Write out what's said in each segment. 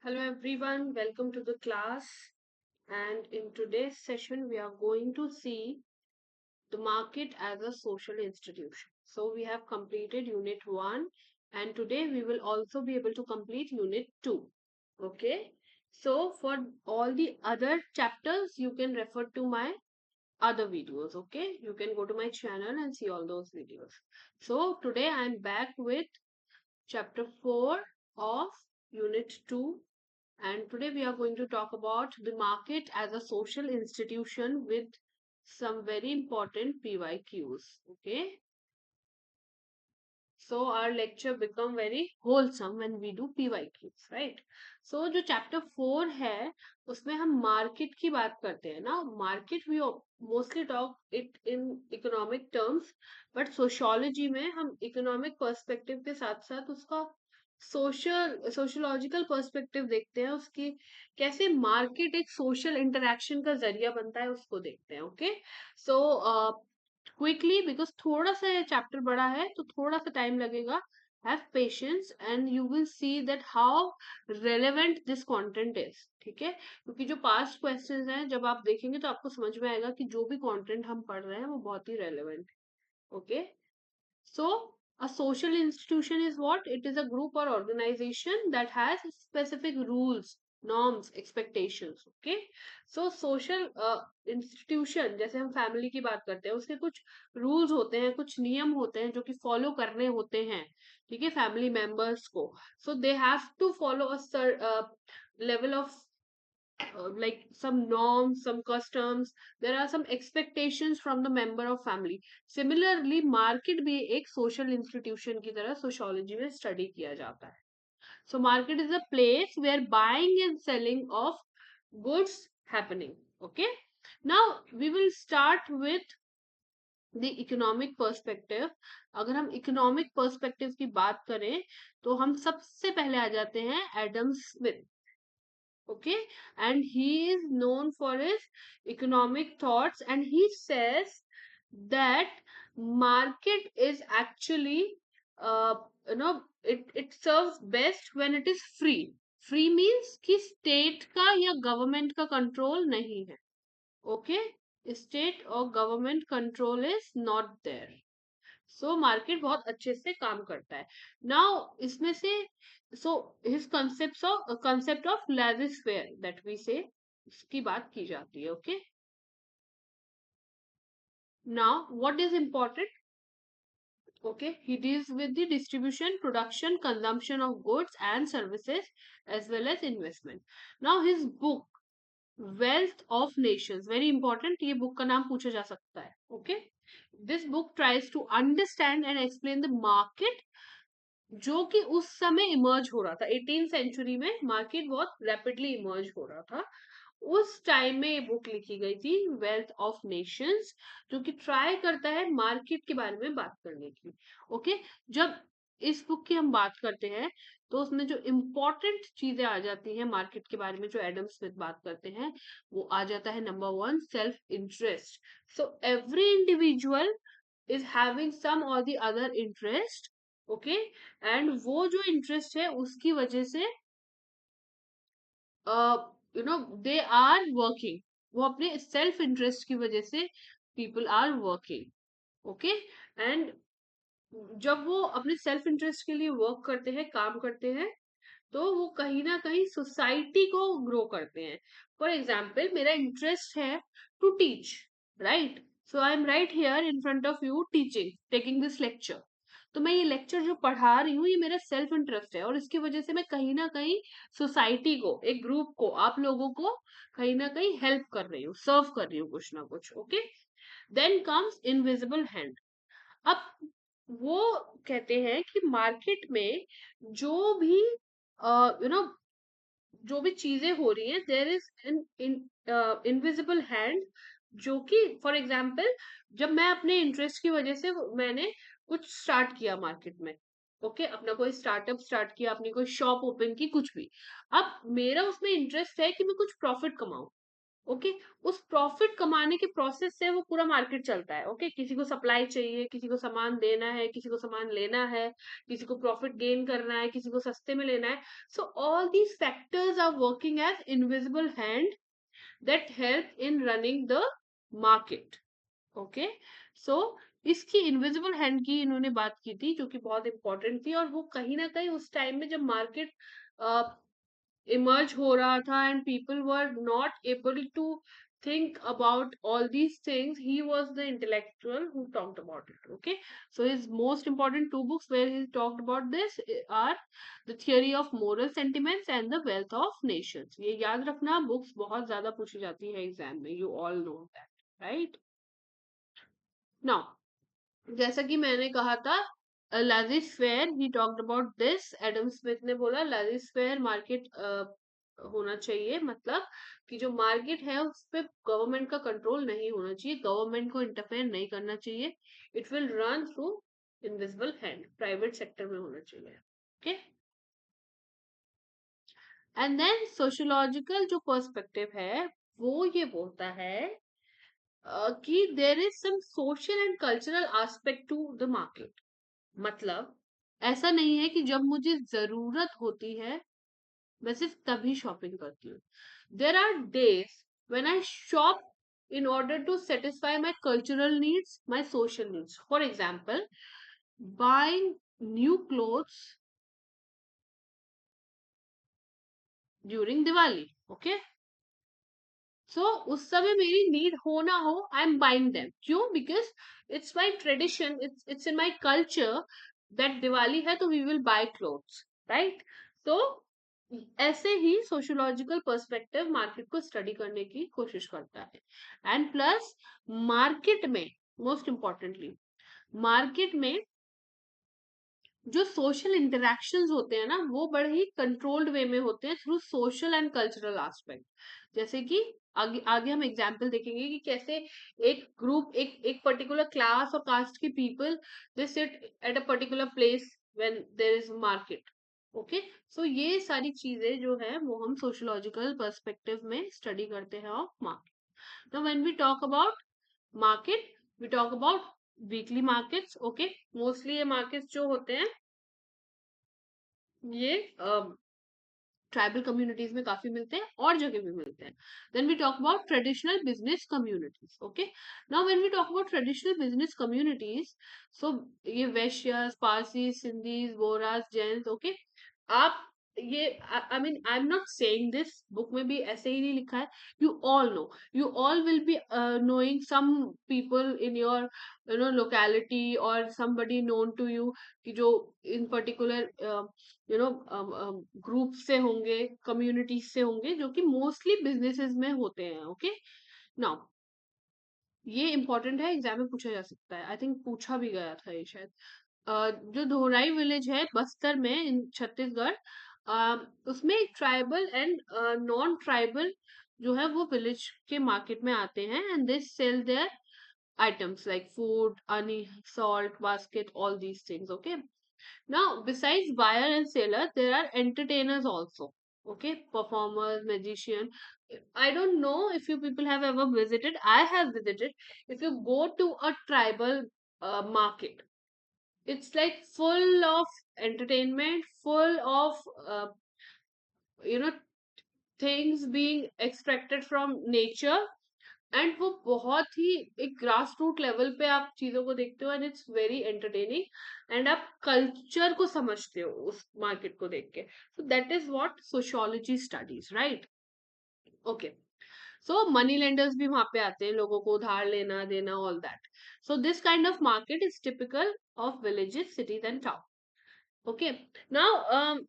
Hello everyone, welcome to the class. And in today's session, we are going to see the market as a social institution. So we have completed Unit 1, and today we will also be able to complete Unit 2. Okay, so for all the other chapters, you can refer to my other videos. Okay, you can go to my channel and see all those videos. So today I am back with chapter 4 of Unit 2, and today we are going to talk about the market as a social institution with some very important PYQs. Okay. So our lecture become very wholesome when we do PYQs, right? So जो chapter 4 है उसमें हम market की बात करते हैं ना. Market we mostly talk it in economic terms, but sociology में हम economic perspective के साथ साथ उसका सोशलॉजिकल पर्सपेक्टिव देखते हैं. उसकी कैसे मार्केट एक सोशल इंटरेक्शन का जरिया बनता है उसको देखते हैं. ओके, सो क्विकली बिकॉज थोड़ा सा ये चैप्टर बड़ा है तो थोड़ा सा टाइम लगेगा. Have patience and you will see that how relevant this content is. ठीक है, क्योंकि जो पास्ट क्वेश्चंस हैं जब आप देखेंगे तो आपको समझ में आएगा कि जो भी कंटेंट हम पढ़ रहे हैं वो बहुत ही रेलेवेंट है. Okay, so a social institution is what? It is a group or organization that has specific rules, norms, expectations. Okay, so social institution जैसे हम फैमिली की बात करते हैं उसके कुछ रूल्स होते हैं, कुछ नियम होते हैं जो कि फॉलो करने होते हैं. ठीक है, फैमिली मेंबर्स को. So they have to follow a level of like some norms, some customs, there are some expectations from the member of family. Similarly, market भी एक social institution की तरह sociology में study किया जाता है. So market is a place where buying and selling of goods happening. Okay, now we will start with the economic perspective. अगर हम economic perspective की बात करें तो हम सबसे पहले आ जाते हैं Adam Smith. Okay, and he is known for his economic thoughts, and he says that market is actually uh, it serves best when it is free. Free means कि state का या government का control नहीं है. Okay, state और government control is not there. So market बहुत अच्छे से काम करता है. नाउ इसमें से so his concept of laissez faire that we say इसकी बात की जाती है. Okay, now what is important? Okay, he deals with the distribution, production, consumption of goods and services as well as investment. Now his book Wealth of Nations, very important, ये book का नाम पूछा जा सकता है. Okay, this book tries to understand and explain the market जो कि उस समय इमर्ज हो रहा था. 18th सेंचुरी में मार्केट बहुत रैपिडली इमर्ज हो रहा था. उस टाइम में ये बुक लिखी गई थी, वेल्थ ऑफ नेशंस, जो कि ट्राई करता है मार्केट के बारे में बात करने की. ओके, जब इस बुक की हम बात करते हैं तो उसमें जो इम्पोर्टेंट चीजें आ जाती हैं मार्केट के बारे में जो एडम स्मिथ बात करते हैं वो आ जाता है number 1, self interest. So every individual is having some or the other interest. Okay, and वो जो इंटरेस्ट है उसकी वजह से दे आर वर्किंग. वो अपने सेल्फ इंटरेस्ट की वजह से people are working. Okay, and जब वो अपने सेल्फ इंटरेस्ट के लिए वर्क करते हैं, काम करते हैं, तो वो कहीं ना कहीं सोसाइटी को ग्रो करते हैं. फॉर एग्जाम्पल, मेरा इंटरेस्ट है to teach, right? So I am right here in front of you teaching, taking this lecture. तो मैं ये लेक्चर जो पढ़ा रही हूँ ये मेरा सेल्फ इंटरेस्ट है और इसकी वजह से मैं कहीं ना कहीं सोसाइटी को, एक ग्रुप को, आप लोगों को कहीं ना कहीं हेल्प कर रही हूँ, सर्व कर रही हूँ कुछ ना कुछ. Okay, then comes invisible hand. अब वो कहते हैं कि मार्केट में जो भी जो भी चीजें हो रही हैं, there is an invisible hand, जो कि फॉर एग्जाम्पल जब मैं अपने इंटरेस्ट की वजह से मैंने कुछ स्टार्ट किया मार्केट में. ओके, अपना कोई स्टार्टअप स्टार्ट किया, अपनी कोई शॉप ओपन की, कुछ भी. अब मेरा उसमें इंटरेस्ट है कि मैं कुछ प्रॉफिट कमाऊं. ओके। उस प्रॉफिट कमाने के प्रोसेस से वो पूरा मार्केट चलता है। ओके, किसी को सप्लाई चाहिए, किसी को सामान देना है, किसी को सामान लेना है, किसी को प्रॉफिट गेन करना है, किसी को सस्ते में लेना है। So all these factors are working as invisible hand that help in running the market. Okay, so इसकी इनविजिबल हैंड की इन्होंने बात की थी, जो कि बहुत इंपॉर्टेंट थी, और वो कहीं ना कहीं उस टाइम में जब मार्केट इमर्ज हो रहा था and people were not able to think about all these things, he was the intellectual who talked about it. Okay, so his most important two books where he talked about this are the theory of moral sentiments and the wealth of nations. ये याद रखना, books बहुत ज्यादा पूछी जाती है exam में, you all know that, right? Now, जैसा कि मैंने कहा था, laissez faire, he talked about this. Adam Smith ने बोला लाजिस फेयर मार्केट होना चाहिए, मतलब कि जो मार्केट है उस पर गवर्नमेंट का कंट्रोल नहीं होना चाहिए, गवर्नमेंट को इंटरफेयर नहीं करना चाहिए, it will run through invisible hand, private sector में होना चाहिए। ओके, एंड देन सोशियोलॉजिकल जो पर्सपेक्टिव है वो ये बोलता है कि there is some social and cultural aspect to the market. मतलब ऐसा नहीं है कि जब मुझे जरूरत होती है मैं सिर्फ तभी शॉपिंग करती हूँ। There are days when I shop in order to satisfy my cultural needs, my social needs. For example, buying new clothes during Diwali. Okay, so उस समय मेरी नीड हो ना हो, आई एम बाइंग देम। क्यों? Because it's my tradition, it's in my culture that Diwali है तो we will buy clothes, right? तो ऐसे ही सोशियोलॉजिकल पर्सपेक्टिव मार्केट को स्टडी करने की कोशिश करता है। एंड प्लस मार्केट में, मोस्ट इम्पॉर्टेंटली, मार्केट में जो सोशल इंटरेक्शंस होते हैं ना वो बड़े ही कंट्रोल्ड वे में होते हैं through social and cultural aspect. जैसे कि आगे आगे हम एग्जांपल देखेंगे कि कैसे एक ग्रुप, एक पर्टिकुलर क्लास और कास्ट के people, they sit at a particular place when there is market. Okay, so ये सारी चीजें जो है वो हम सोशियोलॉजिकल पर्सपेक्टिव में स्टडी करते हैं of market. Now when we talk about market, we talk about weekly markets. Okay, mostly ये मार्केट्स जो होते हैं ये ट्राइबल कम्युनिटीज में काफी मिलते हैं और जगह भी मिलते हैं। Then we talk about traditional business communities. Okay, now when we talk about traditional business communities, so ये वैश्यस, पारसी, सिंधीज, बोरास, जैन्स। ओके, आप ये, I mean I am not saying this, book में भी ऐसे ही नहीं लिखा है, you all know, you all will be knowing some people in your locality or somebody known to you कि जो इन पर्टिकुलर ग्रुप से होंगे, कम्युनिटीज से होंगे, जो कि मोस्टली बिजनेसेस में होते हैं। ओके, नाउ ये इंपॉर्टेंट है, एग्जाम में पूछा जा सकता है, आई थिंक पूछा भी गया था ये शायद। जो धोराई विलेज है बस्तर में इन छत्तीसगढ़, उसमें ट्राइबल एंड नॉन ट्राइबल जो है वो विलेज के मार्केट में आते हैं and they sell their items like food, honey, salt, basket, all these things. Okay, now besides buyer and seller there are entertainers also. Okay, performers, magician. I don't know if you people have ever visited, I have visited. If you go to a tribal market, it's like full of entertainment, full of you know things being extracted from nature, and वो बहुत ही एक grass root level पे आप चीजों को देखते हो and it's very entertaining and आप कल्चर को समझते हो उस मार्केट को देख के। So that is what sociology studies, right? Okay, so money lenders भी वहां पे आते हैं, लोगों को उधार लेना देना, all that. So this kind of market is typical of villages, cities and town. Okay, now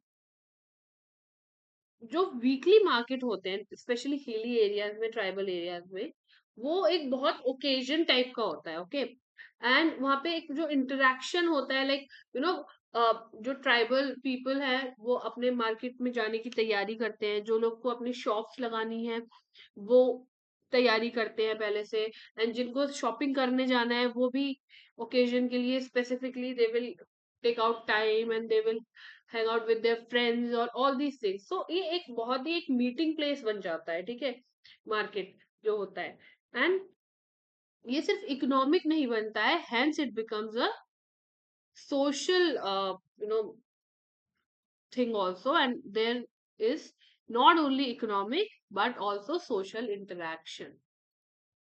जो वीकली मार्केट होते हैं स्पेशली हिली एरियाज में, ट्राइबल एरियाज में, वो एक बहुत ओकेजन टाइप का होता है। ओके, एंड वहां पे एक जो इंटरेक्शन होता है, लाइक यू नो जो ट्राइबल पीपल है वो अपने मार्केट में जाने की तैयारी करते हैं, जो लोग को अपनी शॉप्स लगानी है वो तैयारी करते हैं पहले से, एंड जिनको शॉपिंग करने जाना है वो भी ओकेजन के लिए specifically they will take out time and they will hang out with their friends और ऑल दीज थिंग्स। सो ये एक बहुत ही एक मीटिंग प्लेस बन जाता है, ठीक है, मार्केट। जो होता है। एंड ये सिर्फ इकोनॉमिक नहीं बनता है, hence it becomes a social thing also, and there is not only economic but also social interaction.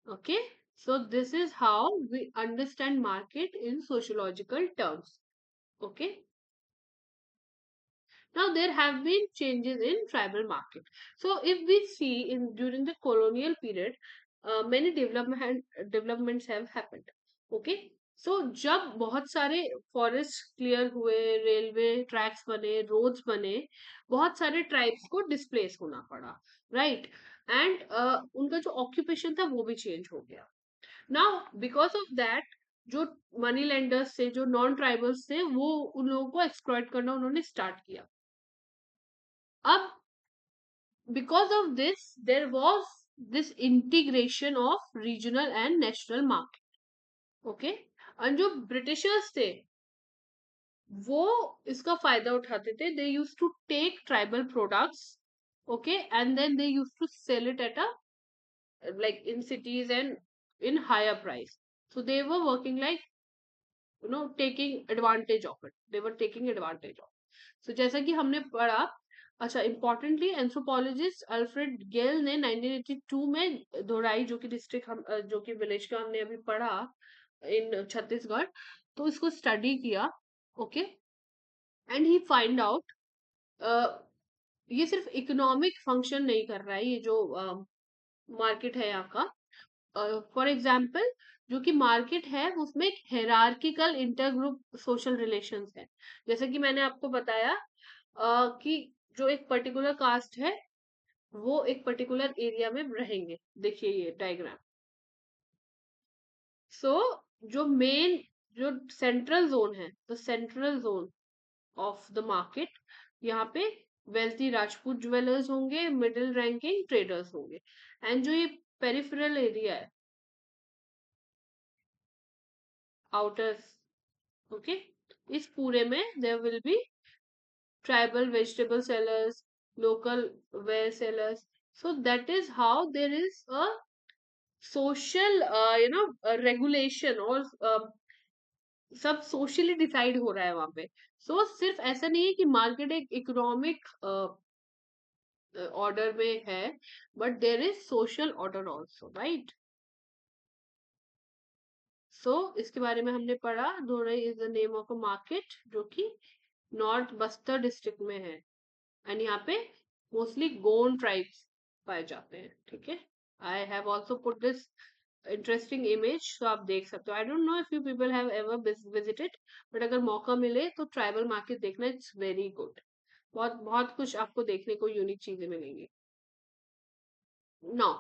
Okay, so this is how we understand market in sociological terms. Okay, now there have been changes in tribal market. So if we see in during the colonial period, many developments have happened. Okay, so जब बहुत सारे forest clear हुए, railway tracks बने, roads बने, बहुत सारे tribes को displace होना पड़ा, राइट? एंड उनका जो ऑक्यूपेशन था वो भी चेंज हो गया। नाउ बिकॉज ऑफ दैट, जो मनी लेंडर्स थे, जो नॉन ट्राइबल्स थे, वो उन लोगों को एक्सप्लॉइट करना उन्होंने स्टार्ट किया। अब because of this, there was this integration of regional and national market. Okay, और जो ब्रिटिशर्स थे वो इसका फायदा उठाते थे। They use to take tribal products, okay, and then they use to sell it at a like in cities and in higher price. So they were working like taking advantage of it. They were taking advantage of it. So जैसा कि हमने पढ़ा, अच्छा, importantly anthropologist Alfred गेल ने 1982 में धोराई, जो कि district हम जो कि विलेज का हमने अभी पढ़ा इन छत्तीसगढ़, तो इसको स्टडी किया। Okay, and he find out ये सिर्फ इकोनॉमिक फंक्शन नहीं कर रहा है, ये जो मार्केट है यहाँ का। फॉर एग्जाम्पल, जो कि मार्केट है उसमें एक hierarchical inter group social relations है। जैसे कि मैंने आपको बताया कि जो एक पर्टिकुलर कास्ट है वो एक पर्टिकुलर एरिया में रहेंगे। देखिए ये डायग्राम। सो जो मेन, जो सेंट्रल जोन है, the central zone of the market, यहाँ पे वेल्थी राजपूत ज्वेलर्स होंगे, मिडिल रैंकिंग ट्रेडर्स होंगे। एंड जो ये पेरिफेरल एरिया है, आउटर्स, ओके, इस पूरे में there will be tribal vegetable sellers, local ware sellers. So that is how there is a social, regulation, और सब सोशली डिसाइड हो रहा है वहां पे। सो सिर्फ ऐसा नहीं है कि मार्केट एक इकोनॉमिक ऑर्डर में है, but there is social order also, right? So इसके बारे में हमने पढ़ा। Dhorai is the name of a market जो कि नॉर्थ बस्तर डिस्ट्रिक्ट में है, एंड यहाँ पे मोस्टली गोंड ट्राइब्स पाए जाते हैं। ठीक है, I have also put this interesting image, तो आप देख सकते हो। I don't know if you people have ever visited, but अगर मौका मिले तो ट्राइबल मार्केट देखना, इट्स वेरी गुड। बहुत बहुत कुछ आपको देखने को यूनिक चीजें मिलेंगी। Now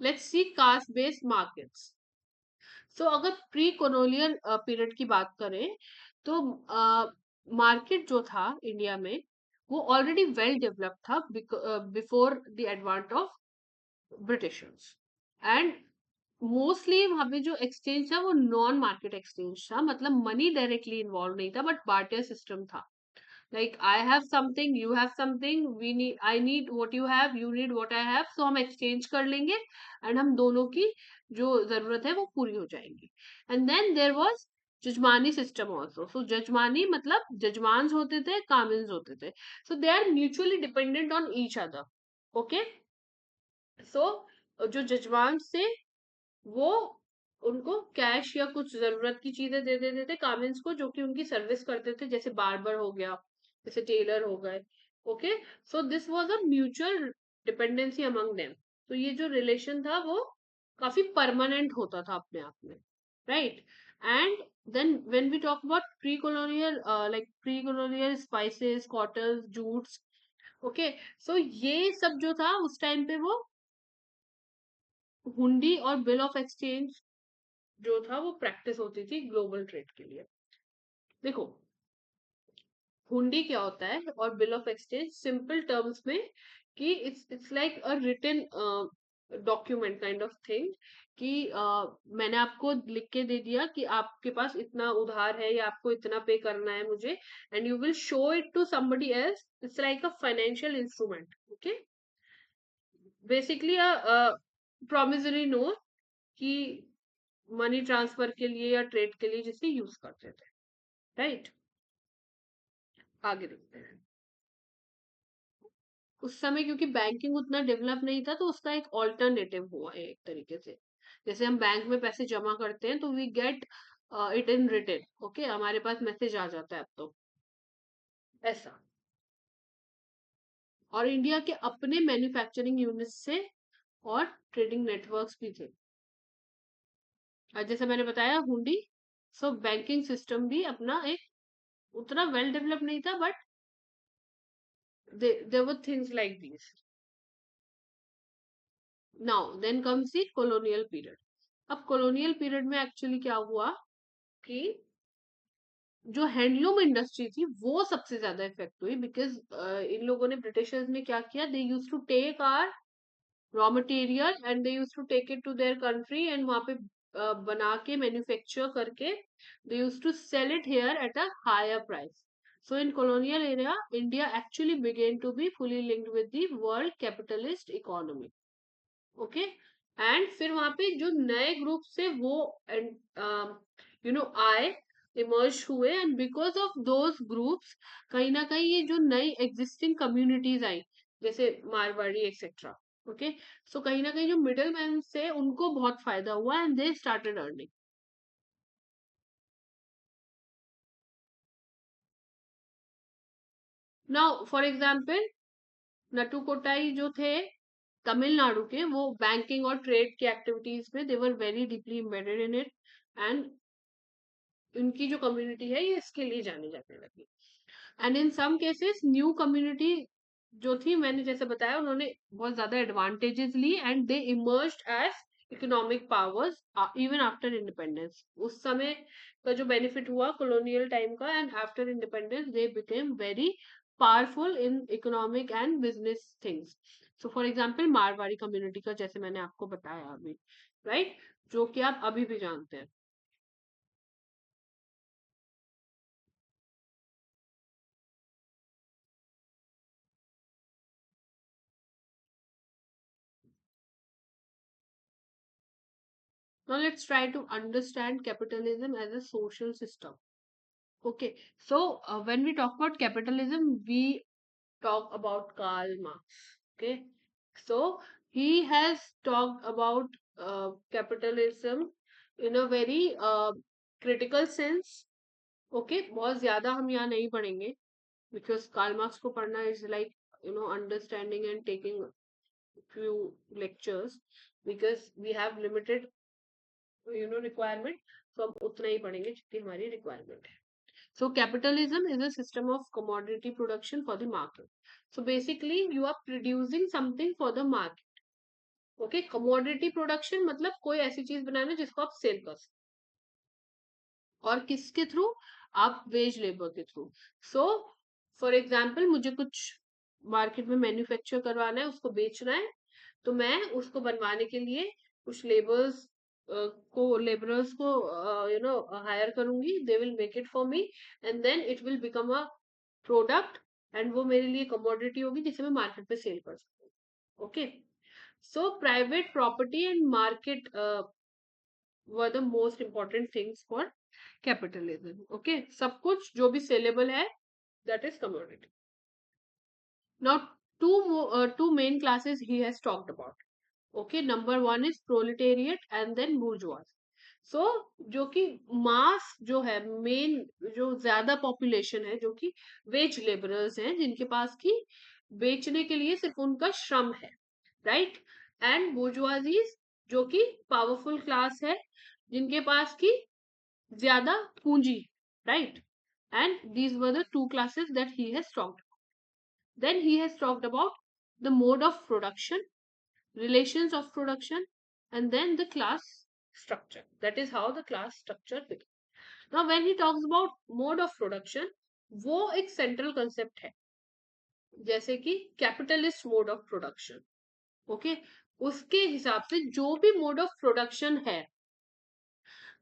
let's see caste based markets. So अगर प्री कॉलोनियल पीरियड की बात करें तो मार्केट जो था इंडिया में वो ऑलरेडी वेल डेवलप था before the एडवांट of Britishers. And mostly वहां पे जो एक्सचेंज था वो नॉन मार्केट एक्सचेंज था, मतलब मनी डायरेक्टली इन्वॉल्व नहीं था, बट बार्टर सिस्टम था। Like I have something, you have something, we need, I need what you have, you need what I have, so हम एक्सचेंज कर लेंगे एंड हम दोनों की जो जरूरत है वो पूरी हो जाएगी। And then there was jajmani system also. So jajmani मतलब जजमान होते थे, कामिन्स होते थे। So they are mutually dependent on each other. Okay, so जो जजमान थे वो उनको कैश या कुछ जरूरत की चीजें दे देते थे कामिन्स को, जो कि उनकी सर्विस करते थे, जैसे बार्बर हो गया, जैसे टेलर हो गए। Okay, so this was a mutual dependency among them. तो ये जो रिलेशन था वो काफी परमानेंट होता था अपने आप में, right? And then when we talk about pre colonial, like pre colonial spices, cotton, jutes, okay, so ये सब जो था उस टाइम पे वो हुंडी और बिल ऑफ एक्सचेंज जो था वो प्रैक्टिस होती थी ग्लोबल ट्रेड के लिए। देखो, हुंडी क्या होता है और bill of exchange, simple terms में कि it's like a written document kind of thing, कि मैंने आपको लिख के दे दिया कि आपके पास इतना उधार है या आपको इतना पे करना है मुझे, and you will show it to somebody else. It's like a financial instrument. Okay, basically promissory note कि मनी ट्रांसफर के लिए या ट्रेड के लिए जिसे यूज करते थे, राइट। आगे देखते हैं। उस समय क्योंकि बैंकिंग उतना डेवलप नहीं था तो उसका एक ऑल्टरनेटिव हुआ है एक तरीके से। जैसे हम बैंक में पैसे जमा करते हैं तो we get it in return, okay, हमारे पास मैसेज आ जाता है अब तो, ऐसा। और इंडिया के अपने मैन्युफैक्चरिंग यूनिट्स से और ट्रेडिंग नेटवर्क्स भी थे। और जैसे मैंने बताया हुंडी, सो बैंकिंग सिस्टम भी अपना एक उतना वेल डेवलप नहीं था, but there were things like this. Now then comes the colonial period. अब कॉलोनियल पीरियड में एक्चुअली क्या हुआ कि जो हैंडलूम इंडस्ट्री थी वो सबसे ज्यादा इफेक्ट हुई, बिकॉज इन लोगों ने, ब्रिटिशर्स ने क्या किया, they use to take our raw material and they use to take it to their country, and वहां पे बना के मैन्युफैक्चर करके they use to sell it here at a higher price. So in colonial era, India actually began to be fully linked with the world capitalist economy. Okay, and फिर वहां पे जो नए ग्रुप से वो आए, इमर्ज हुए, and because of those groups कहीं ना कहीं ये जो नई एग्जिस्टिंग कम्युनिटीज आई, जैसे मारवाड़ी एक्सेट्रा, ओके, सो कहीं ना कहीं जो मिडल मैन से उनको बहुत फायदा हुआ and they started earning. Now for example, Nattukottai जो थे तमिलनाडु के, वो बैंकिंग और ट्रेड की एक्टिविटीज में they were very deeply embedded in it, and उनकी जो कम्युनिटी है ये इसके लिए जानी जाने लगी. And in some cases new community जो थी, मैंने जैसे बताया, उन्होंने बहुत ज्यादा एडवांटेजेस ली and they emerged as economic powers even after independence. उस समय का जो बेनिफिट हुआ कॉलोनियल टाइम का, and after independence they became very powerful in economic and business things. So for example Marwari community का जैसे मैंने आपको बताया अभी, राइट, जो कि आप अभी भी जानते हैं. Now let's try to understand capitalism as a social system. Okay, so when we talk about capitalism, we talk about Karl Marx. Okay, so he has talked about capitalism in a very critical sense. Okay, बहुत ज्यादा हम यहाँ नहीं पढ़ेंगे, because Karl Marx को पढ़ना is like, understanding and taking few lectures, because we have limited requirement, तो हम उतना ही पढ़ेंगे जितनी हमारी रिक्वायरमेंट है. So capitalism is a system of commodity production for the market. So basically you are producing something for the market. Okay, commodity production मतलब कोई ऐसी चीज बनाना जिसको आप सेल कर सकते, और किसके थ्रू, आप वेज लेबर के थ्रू. सो फॉर एग्जाम्पल, मुझे कुछ मार्केट में मैन्युफैक्चर करवाना है, उसको बेचना है, तो मैं उसको बनवाने के लिए कुछ लेबरर्स को हायर करूंगी. They will make it for me, and then it will become a product, and वो मेरे लिए कमोडिटी होगी जिसे मैं मार्केट पे सेल कर सकती हूँ. Okay, so private property and market were the most important things for capitalism. Okay, सब कुछ जो भी सेलेबल है, that is commodity. Now two main classes he has talked about. Okay, number one is proletariat and then bourgeois. So जो कि मास जो है, main जो ज्यादा पॉपुलेशन है, जो कि वेज लेबरर्स हैं, जिनके पास की बेचने के लिए सिर्फ उनका श्रम है, राइट. एंड bourgeoisie जो कि पावरफुल क्लास है, जिनके पास की ज्यादा पूंजी, right. And these were the two classes that he has talked. Then he has talked about the mode of production, relations of production, and then the class structure. That is how the class structure begins. Now when he talks about mode of production, वो एक central concept है, जैसे कि capitalist mode of production. Okay, उसके हिसाब से जो भी मोड ऑफ प्रोडक्शन है,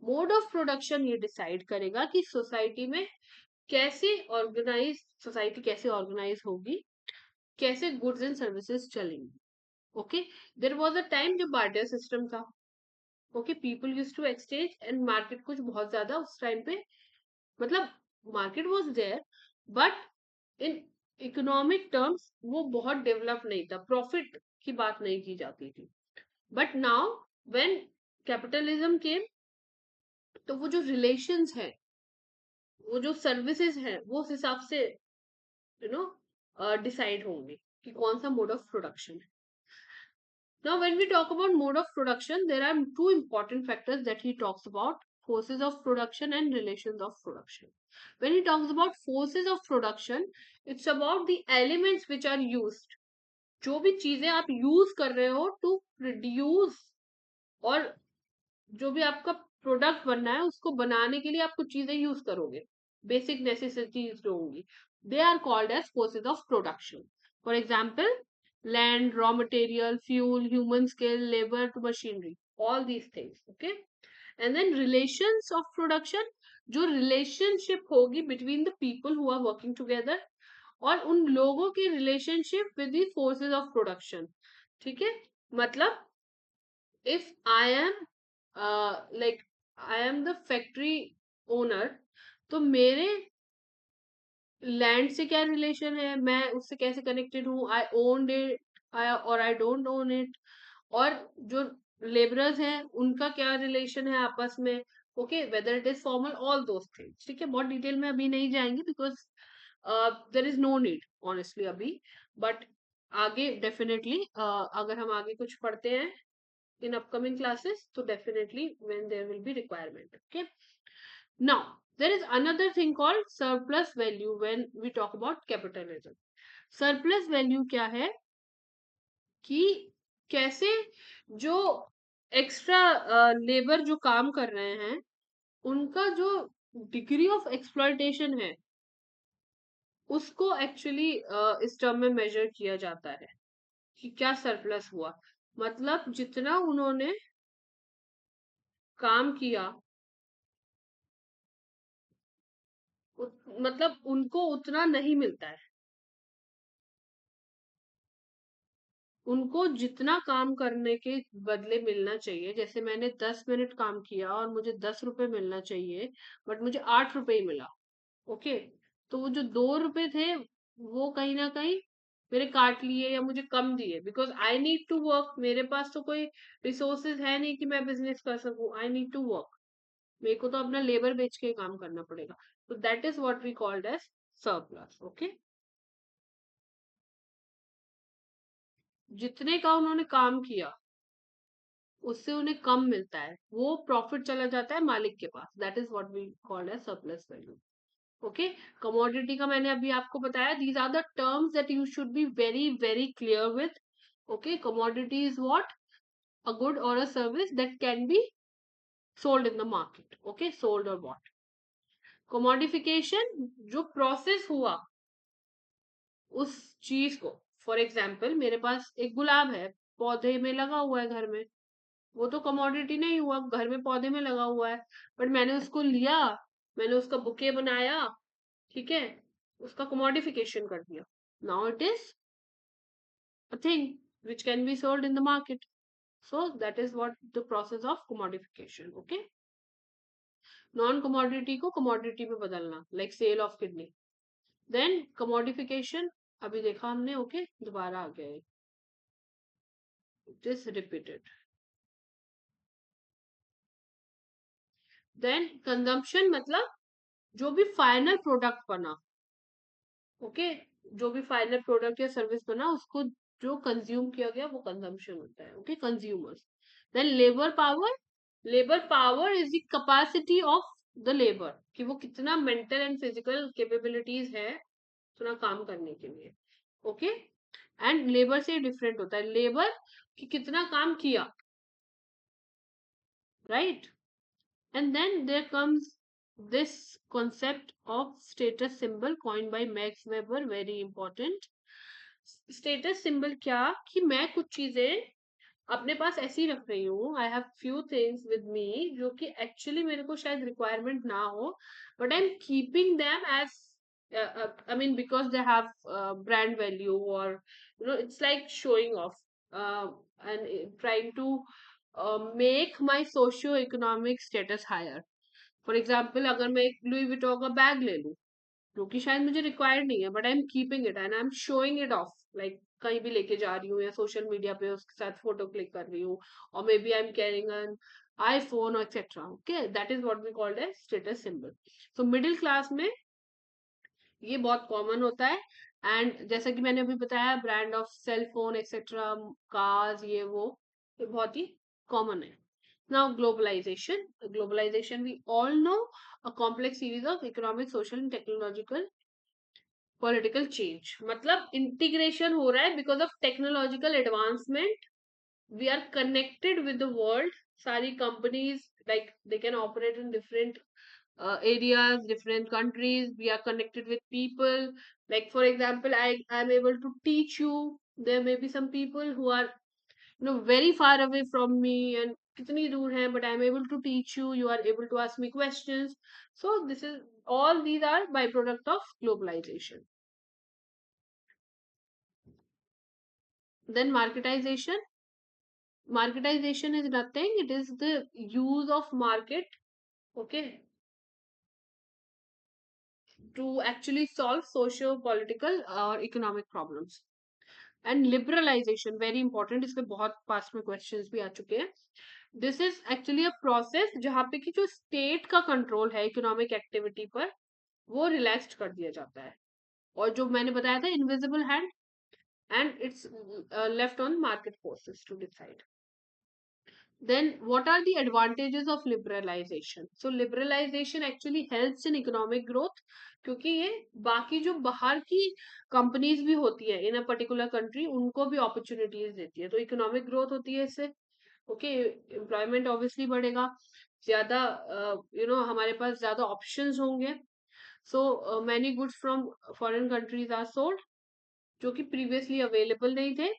मोड ऑफ प्रोडक्शन ये डिसाइड करेगा कि सोसाइटी में कैसे ऑर्गेनाइज, सोसाइटी कैसे ऑर्गेनाइज होगी, कैसे गुड्स एंड सर्विसेज चलेंगी. Okay, there was a time जब बार्टर सिस्टम था. Okay, people use to exchange and market कुछ बहुत ज्यादा उस टाइम पे, मतलब market was there, but in economic terms वो बहुत डेवलप नहीं था, प्रॉफिट की बात नहीं की जाती थी. बट नाउ व्हेन कैपिटलिज्म केम, तो वो जो रिलेशंस है, वो जो सर्विसेज है, वो उस हिसाब से यू नो डिसाइड होंगे कि कौन सा मोड ऑफ प्रोडक्शन है. Now, when we talk about mode of production, there are two important factors that he talks about: forces of production and relations of production. When he talks about forces of production, it's about the elements which are used. जो भी चीजें आप use कर रहे हो to produce, और जो भी आपका प्रोडक्ट बनना है उसको बनाने के लिए आप कुछ चीजें यूज करोगे, बेसिक नेसेसिटीज जो होंगी, they are called as forces of production. For example, land, raw material, fuel, human skill, labour to machinery, all these things. Okay, and then relations of production, जो रिलेशनशिप होगी between the people who are working together, और उन लोगों की relationship with the forces of production. ठीक है, मतलब if I am like I am the factory owner, तो मेरे लैंड से क्या रिलेशन है, मैं उससे कैसे कनेक्टेड हूँ, आई ओन इट और आई डोंट ओन इट, और जो लेबरर्स हैं उनका क्या रिलेशन है आपस में. Okay, whether it is formal, all those things. ठीक है, बहुत डिटेल में अभी नहीं जाएंगे because there is no need honestly अभी. बट आगे डेफिनेटली अगर हम आगे कुछ पढ़ते हैं in upcoming classes, so definitely when there will be requirement. Okay, now there is another thing called surplus value when we talk about capitalism. Surplus value क्या है कि कैसे जो एक्स्ट्रा लेबर जो काम कर रहे हैं, उनका जो डिग्री ऑफ एक्सप्लॉयटेशन है, उसको एक्चुअली इस टर्म में मेजर किया जाता है कि क्या सरप्लस हुआ. मतलब जितना उन्होंने काम किया, मतलब उनको उतना नहीं मिलता है. उनको जितना काम करने के बदले मिलना चाहिए, जैसे मैंने 10 मिनट काम किया और मुझे 10 रुपए मिलना चाहिए, बट मुझे 8 रुपए ही मिला. ओके, तो वो जो 2 रुपए थे वो कहीं ना कहीं मेरे काट लिए या मुझे कम दिए, because I need to work. मेरे पास तो कोई रिसोर्सेज है नहीं कि मैं बिजनेस कर सकूं. आई नीड टू वर्क, मेरे को तो अपना लेबर बेच के काम करना पड़ेगा. तो that is what we called as surplus. Okay, जितने का उन्होंने काम किया उससे उन्हें कम मिलता है, वो प्रॉफिट चला जाता है मालिक के पास. That is what we call as surplus value. Okay, commodity का मैंने अभी आपको बताया. These are the terms that you should be very very clear with. Okay, commodity is what, a good or a service that can be sold in the market. Okay, sold or bought. Commodification, जो process हुआ उस चीज को. For example, मेरे पास एक गुलाब है, पौधे में लगा हुआ है घर में, वो तो कमोडिटी नहीं हुआ, घर में पौधे में लगा हुआ है, बट मैंने उसको लिया, मैंने उसका बुके बनाया. ठीक है, उसका कमोडिफिकेशन कर दिया. Now it is a thing which can be sold in the market. So that is what the process of commodification. Okay, non commodity को कमोडिटी में बदलना, like sale of kidney. Then commodification अभी देखा हमने. Okay, दोबारा आ गया, it is repeated. Then consumption, मतलब जो भी फाइनल प्रोडक्ट बना. ओके, जो भी फाइनल प्रोडक्ट या सर्विस बना उसको जो कंज्यूम किया गया वो कंजम्पशन होता है. Okay, consumers. Then labour power. Labour power is the capacity of the labour, कि वो कितना मेंटल एंड फिजिकल कैपेबिलिटीज है उतना काम करने के लिए. ओके, एंड लेबर से डिफरेंट होता है लेबर कि कितना काम किया, right. And then there comes this concept of status symbol coined by Max Weber, very important. Status symbol क्या, कि मैं कुछ चीजें अपने पास ऐसी रख रही हूँ, I have few things with me जो कि एक्चुअली मेरे को शायद रिक्वायरमेंट ना हो, but I am keeping them as, I mean because they have brand value, or it's like showing off. and trying to make my socio economic status higher. For example अगर मैं एक Louis विटो का bag ले लूं जो कि शायद मुझे रिक्वायर्ड नहीं है, but I am keeping it and I am showing it of, like कहीं भी लेके जा रही हूँ या सोशल मीडिया पे उसके साथ फोटो क्लिक कर रही हूँ, और maybe I am carrying an iPhone etcetera, okay, that is what we called as status symbol. So middle class में ये बहुत कॉमन होता है. एंड जैसा कि मैंने अभी बताया, brand of cell phone etcetera, cars, ये बहुत ही कॉमन है. Now, globalization. Globalization, we all know, a complex series of economic, social, and technological political change. मतलब integration हो रहा है because of technological advancement. We are connected with the world. सारी companies, like they can operate in different areas, different countries. We are connected with people. Like for example, I'm able to teach you. There may be some people who are very far away from me and kitni dur hai, but I'm able to teach you, you are able to ask me questions. So this is, all these are byproduct of globalization. Then marketization is nothing, it is the use of market, okay, to actually solve socio political or economic problems. And liberalisation very important, इसमें बहुत पास में questions भी आ चुके हैं. This is actually a process जहाँ पे कि जो स्टेट का कंट्रोल है इकोनॉमिक एक्टिविटी पर वो रिलैक्स्ड कर दिया जाता है, और जो मैंने बताया था invisible hand, and it's left on market forces to decide. then what are the advantages of liberalization? So liberalization actually helps in economic growth, क्योंकि ये बाकी जो बाहर की कंपनीज भी होती है इन अ पर्टिकुलर कंट्री उनको भी अपॉर्चुनिटीज देती है, तो इकोनॉमिक ग्रोथ होती है इससे. ओके, एम्प्लॉयमेंट ऑब्वियसली बढ़ेगा, ज्यादा हमारे पास ज्यादा ऑप्शंस होंगे. So many goods from foreign countries are sold जो कि प्रीवियसली अवेलेबल नहीं थे,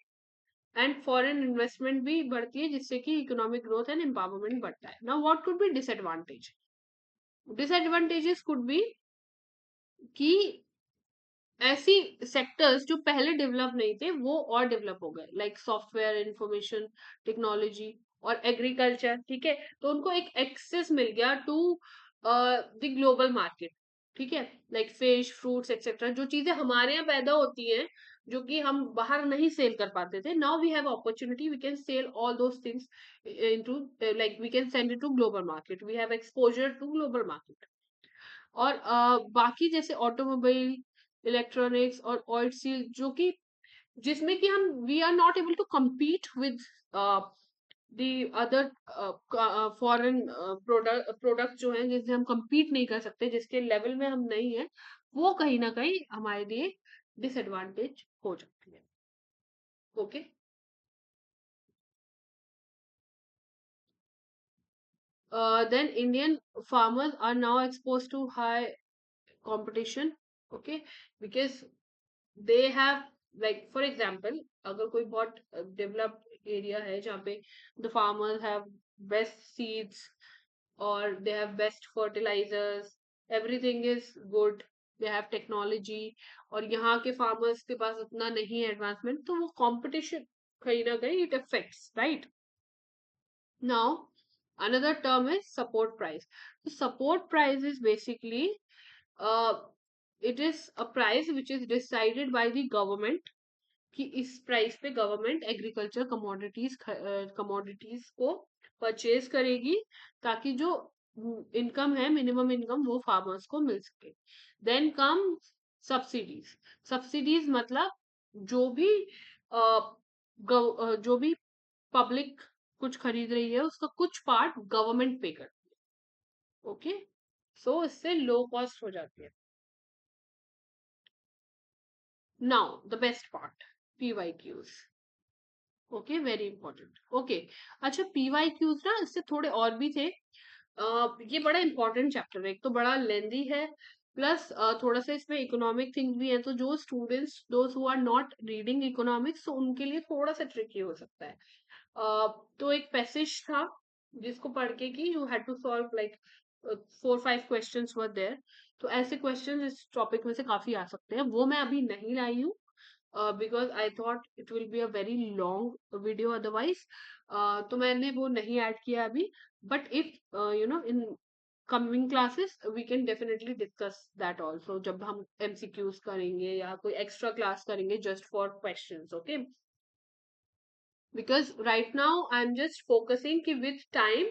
एंड फॉरेन इन्वेस्टमेंट भी बढ़ती है जिससे कि इकोनॉमिक ग्रोथ एंड एम्पावरमेंट बढ़ता है. Now what could be disadvantage? Disadvantages could be कि ऐसी सेक्टर्स जो पहले डेवलप नहीं थे वो और डेवलप हो गए, लाइक सॉफ्टवेयर, इंफॉर्मेशन टेक्नोलॉजी और एग्रीकल्चर. ठीक है, तो उनको एक एक्सेस मिल गया टू द ग्लोबल मार्केट. ठीक है, लाइक फिश, फ्रूट्स एक्सेट्रा, जो चीजें हमारे यहाँ पैदा होती हैं जो कि हम बाहर नहीं सेल कर पाते थे, now we have opportunity, we can sell all those things into, like we can send it to global market, we have exposure to global market. और बाकी जैसे ऑटोमोबाइल, इलेक्ट्रॉनिक्स और ऑयल स्टील, जो कि जिसमें कि हम we are not able to compete with the other foreign product जो है जिससे हम compete नहीं कर सकते, जिसके लेवल में हम नहीं है, वो कहीं ना कहीं हमारे लिए डिसएडवांटेज हो जाती है. Okay, then Indian farmers are now exposed to high competition. Okay, because they have, like for example, अगर कोई बहुत developed area है जहाँ पे the farmers have best seeds or they have best fertilizers, everything is good, they have technology, और यहाँ के farmers के पास उतना नहीं है advancement, तो वो competition कहीं ना कहीं it affects, right? Now, another term is support price. So support price is basically, uh, it is a price which is decided by the government, कि इस प्राइस पे गवर्नमेंट एग्रीकल्चर कमोडिटीज को purchase करेगी ताकि जो इनकम है, minimum income, वो farmers को मिल सके. Then come subsidies. सब्सिडीज मतलब जो भी जो भी पब्लिक कुछ खरीद रही है उसका कुछ पार्ट गवर्नमेंट पे करती है. ओके, सो इससे लो कॉस्ट हो जाती है. Now the best part, PYQs. Okay, very important. Okay, अच्छा, PYQs ना इससे थोड़े और भी थे. ये बड़ा इंपॉर्टेंट चैप्टर है, एक तो बड़ा लेंदी है, प्लस थोड़ा सा इसमें इकोनॉमिक थिंग्स भी है, तो जो students those who are not reading economics, तो उनके लिए थोड़ा सा ट्रिकी हो सकता है. तो एक पैसेज था जिसको पढ़ के कि you had to solve like 4-5 questions were there. तो ऐसे क्वेश्चंस इस टॉपिक में से काफी आ सकते हैं, वो मैं अभी नहीं लाई हूँ. because I thought it will be a very long video otherwise. तो मैंने वो नहीं ऐड किया अभी. But if in coming classes we can definitely discuss that also, जब हम MCQs करेंगे या कोई extra class करेंगे just for questions. Okay, because right now I'm just focusing कि with time,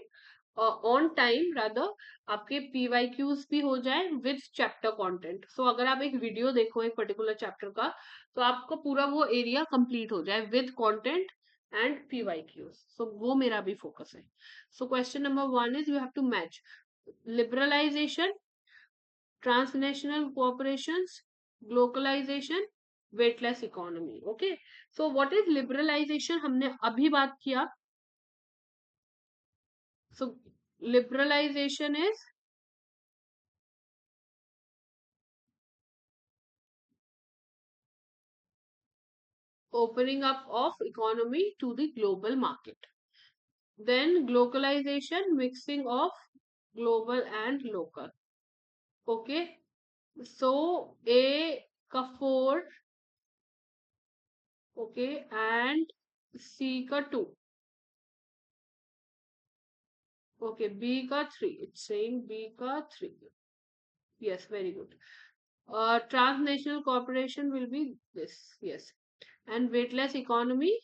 on time rather, आपके PYQs भी हो जाए with chapter content. So अगर आप एक वीडियो देखो एक पर्टिकुलर चैप्टर का, तो आपको पूरा वो एरिया कंप्लीट हो जाए with content and PYQs. So वो मेरा भी फोकस है. So question number 1 is you have to match liberalization, transnational cooperations, globalization, weightless economy. Okay, so what is liberalization? हमने अभी बात किया. So liberalization is opening up of economy to the global market. Then globalization, mixing of global and local. Okay, so A का 4, okay, and C का 2. Okay, B ka 3. It's saying B ka 3. Yes, very good. Transnational corporation will be this. Yes. And weightless economy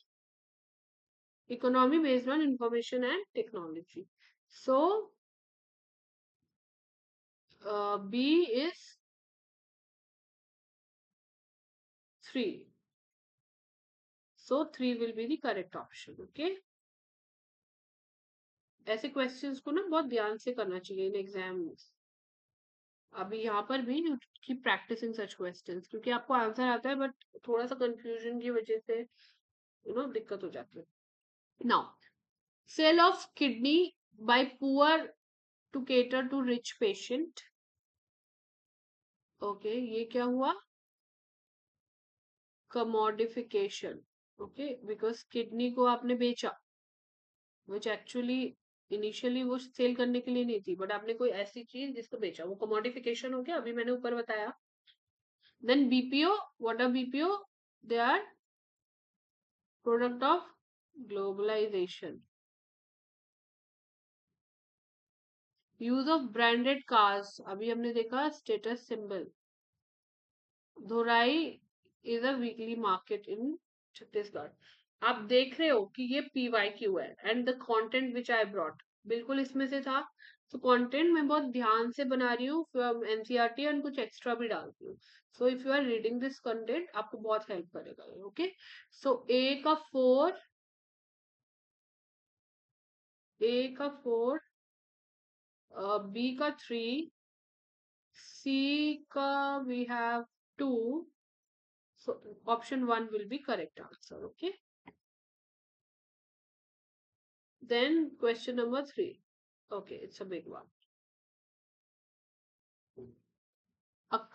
based on information and technology. So, B is 3. So, 3 will be the correct option. Okay. ऐसे questions को ना बहुत ध्यान से करना चाहिए इन exams. अभी यहाँ पर भी की प्रैक्टिसिंग सच क्वेश्चंस, क्योंकि आपको आंसर आता है बट थोड़ा सा कंफ्यूजन की वजह से दिक्कत हो जाती है. Now, sale of kidney by poor to cater to rich patient. Okay, ये क्या हुआ? कमोडिफिकेशन. ओके, बिकॉज किडनी को आपने बेचा, विच एक्चुअली इनिशियली वो सेल करने के लिए नहीं थी, बट आपने कोई ऐसी चीज जिसको बेचा, वो कमोडिफिकेशन हो गया. अभी मैंने ऊपर बताया. Then BPO. What are BPO? They are product of globalisation. Use of branded cars. अभी हमने देखा status symbol. Dhorai is a weekly market in Chhattisgarh. आप देख रहे हो कि ये PYQ है and the content which I brought बिल्कुल इसमें से था. तो कंटेंट मैं बहुत ध्यान से बना रही हूँ फ्रॉम NCERT एंड कुछ एक्स्ट्रा भी डालती हूँ. So if you are reading this content आपको बहुत हेल्प करेगा. ओके, सो ए का 4, बी का 3, सी का we have 2. So option 1 will be correct answer. Okay. Then question number 3. Okay, it's a big one.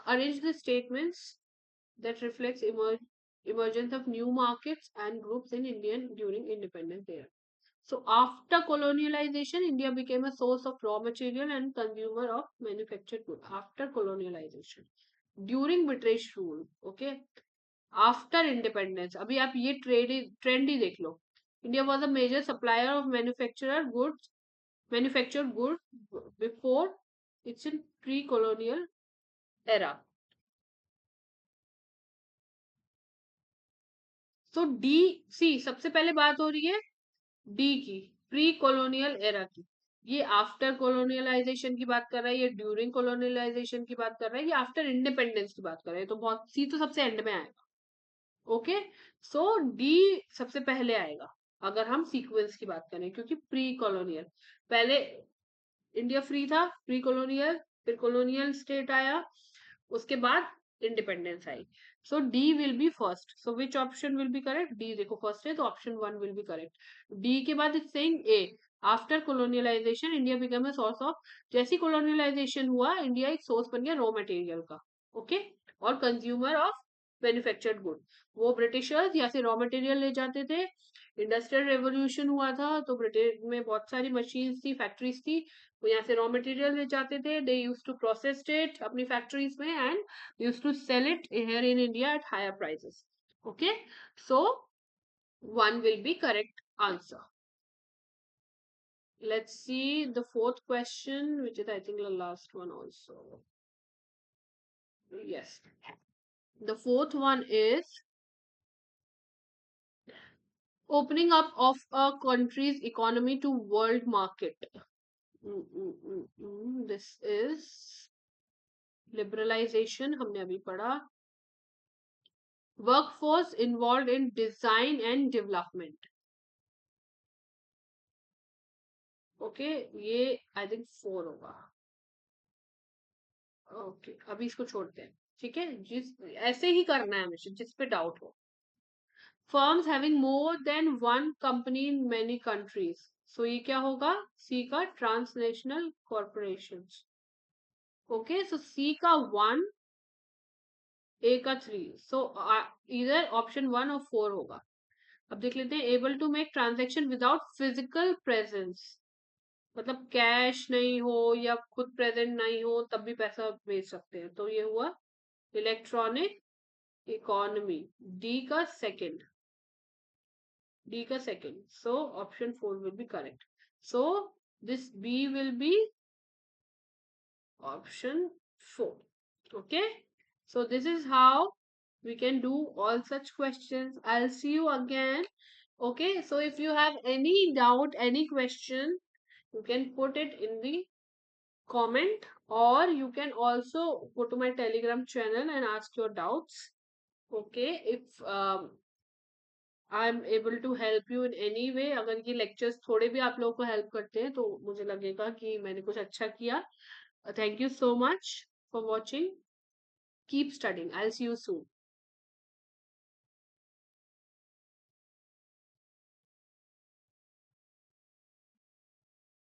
Arrange the statements that reflects emergence of new markets and groups in Indian during independence era. So after colonialization, India became a source of raw material and consumer of manufactured goods. After colonialization, during British rule, okay. After independence, अभी आप ये trend ही देख लो. India was a major supplier of manufactured goods before it's in pre-colonial era. So D, सी सबसे पहले बात हो रही है डी की, प्री कॉलोनियल एरा की. ये आफ्टर कॉलोनियलाइजेशन की बात कर रहा है, ये ड्यूरिंग कॉलोनियलाइजेशन की बात कर रहा है, ये आफ्टर इंडिपेंडेंस की बात कर रहा है. तो बहुत सी तो सबसे एंड में आएगा. ओके, सो डी सबसे पहले आएगा अगर हम सीक्वेंस की बात करें, क्योंकि प्री कॉलोनियल पहले इंडिया फ्री था, प्री कॉलोनियल, फिर कॉलोनियल स्टेट आया, उसके बाद इंडिपेंडेंस आई. So D will be first. So which option will be correct? D देखो फर्स्ट है तो option 1 will be correct. D के बाद it's saying A, after colonialisation India become a source of. जैसी कॉलोनियलाइजेशन हुआ, इंडिया एक source बन गया रॉ मटेरियल का. ओके, और कंज्यूमर ऑफ मैन्युफैक्चर्ड गुड. वो ब्रिटिशर्स यहाँ से रॉ मटेरियल ले जाते थे. इंडस्ट्रियल रेवोल्यूशन हुआ था तो ब्रिटेन में बहुत सारी मशीन्स थी, फैक्ट्रीज थी, वो यहाँ से रॉ मटेरियल ले जाते थे. They use to process it अपनी फैक्ट्रीज में and use to sell it here in India at higher prices. Okay, so 1 will be correct answer. Let's see the fourth question, which is I think the last one also. Yes. The fourth one is opening up of a country's economy to world market. This is liberalization, हमने अभी पढ़ा. Workforce involved in design and development. Okay, ये I think 4 होगा. Okay, अभी इसको छोड़ते हैं. ठीक है, जिस ऐसे ही करना है हमेशा, जिस पे डाउट हो. Firms having more than one company in many countries. So ये क्या होगा? सी का transnational corporations. Okay, so C का 1, ए का 3. सो इधर ऑप्शन 1 और 4 होगा. अब देख लेते हैं. Able to make transaction without physical presence, मतलब कैश नहीं हो या खुद प्रेजेंट नहीं हो तब भी पैसा भेज सकते हैं. तो ये हुआ इलेक्ट्रॉनिक इकोनॉमी. डी का second. So option 4 will be correct. So this B will be option 4. Okay, so this is how we can do all such questions. I'll see you again. Okay, so if you have any doubt, any question, you can put it in the comment, or you can also go to my Telegram channel and ask your doubts. Okay, if I am able to help you in any way, अगर ये lectures थोड़े भी आप लोगों को help करते हैं तो मुझे लगेगा कि मैंने कुछ अच्छा किया. Thank you so much for watching. Keep studying. I will see you soon.